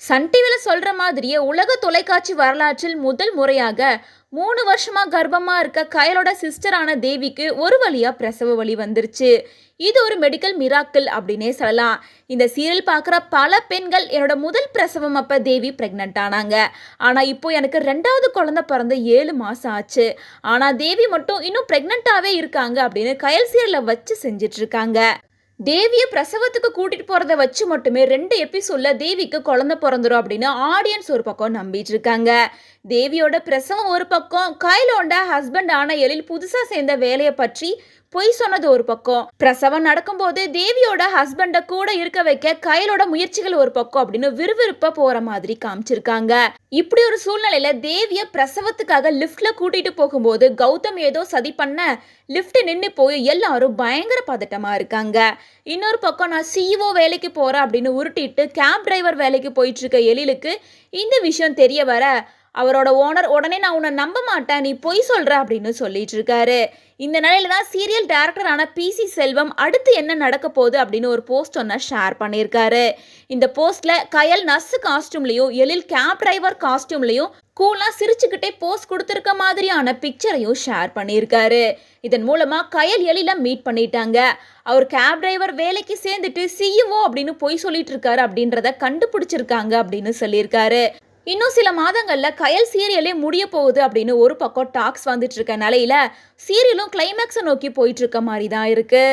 Sun டிவில சொல்ற மாதிரியே உலக தொலைக்காட்சி வரலாற்றில் முதல் முறையாக 3 வருஷமா கர்ப்பமா இருக்க கயலோட சிஸ்டரான தேவிக்கு ஒரு வழியா பிரசவ வலி வந்துருச்சு. இது ஒரு மெடிக்கல் மிராக்கிள் அப்படின்னே சொல்லலாம். இந்த சீரியல் பார்க்குற பல பெண்கள் என்னோட முதல் பிரசவம் அப்ப தேவி பிரெக்னென்ட் ஆனாங்க. ஆனா இப்போ எனக்கு 2வது குழந்தை பிறந்து 7 மாசம் ஆச்சு. ஆனா தேவி மட்டும் இன்னும் பிரெக்னென்ட்டாவே இருக்காங்க அப்படின்னு கயல் சீரியலை வச்சு செஞ்சிட்டு இருக்காங்க. தேவியை பிரசவத்துக்கு கூட்டிட்டு போறத வச்சு மட்டுமே 2 எபிசோட்ல தேவிக்கு குழந்தை பிறந்துரும் அப்படின்னு ஆடியன்ஸ் ஒரு பக்கம் நம்பிட்டு இருக்காங்க. தேவியோட பிரசவம் ஒரு பக்கம், கைலோட ஹஸ்பண்ட் ஆன எழில் புதுசா சேர்ந்த வேலையை பற்றி பொய் சொன்னது ஒரு பக்கம், பிரசவம் நடக்கும்போது தேவியோட ஹஸ்பண்ட கூட இருக்க வைக்க கைலோட முயற்சிகள் ஒரு பக்கம் அப்படின்னு விறுவிறுப்பா போற மாதிரி காமிச்சிருக்காங்க. இப்படி ஒரு சூழ்நிலையில தேவிய பிரசவத்துக்காக லிப்ட்ல கூட்டிட்டு போகும்போது கௌதம் ஏதோ சதி பண்ண லிப்ட் நின்று போய் எல்லாரும் பயங்கர பதட்டமா இருக்காங்க. இன்னொரு பக்கம் நான் சிஇஓ வேலைக்கு போறேன் அப்படின்னு உருட்டிட்டு கேப் டிரைவர் வேலைக்கு போயிட்டு இருக்க எழிலுக்கு இந்த விஷயம் தெரிய வர அவரோட ஓனர் உடனே நான் உன்னை நம்ப மாட்டேன், நீ பொய் சொல்ற அப்படின்னு சொல்லிட்டு இருக்காரு. இந்த நிலையில தான் சீரியல் டைரக்டரான பிசி செல்வம் அடுத்து என்ன நடக்க போகுது அப்படின்னு ஒரு போஸ்ட் ஒன்று ஷேர் பண்ணியிருக்காரு. இந்த போஸ்ட்ல கயல் நர்ஸ் காஸ்டியூம்லையும் எழில் கேப் டிரைவர் காஸ்டியூம்லையும் கூலா சிரிச்சுக்கிட்டே போஸ்ட் கொடுத்துருக்க மாதிரியான பிக்சரையும் ஷேர் பண்ணியிருக்காரு. இதன் மூலமா கயல் எழில மீட் பண்ணிட்டாங்க. அவர் கேப் டிரைவர் வேலைக்கு சேர்ந்துட்டு சிஇஓ அப்படின்னு பொய் சொல்லிட்டு இருக்காரு அப்படின்றத கண்டுபிடிச்சிருக்காங்க அப்படின்னு சொல்லியிருக்காரு. இன்னும் சில மாதங்கள்ல கயல் சீரியலே முடிய போகுது அப்படின்னு ஒரு பக்கம் டாக்ஸ் வந்துட்டு இருக்க நிலையில சீரியலும் கிளைமேக்ஸை நோக்கி போயிட்டு இருக்க மாதிரி தான் இருக்கு.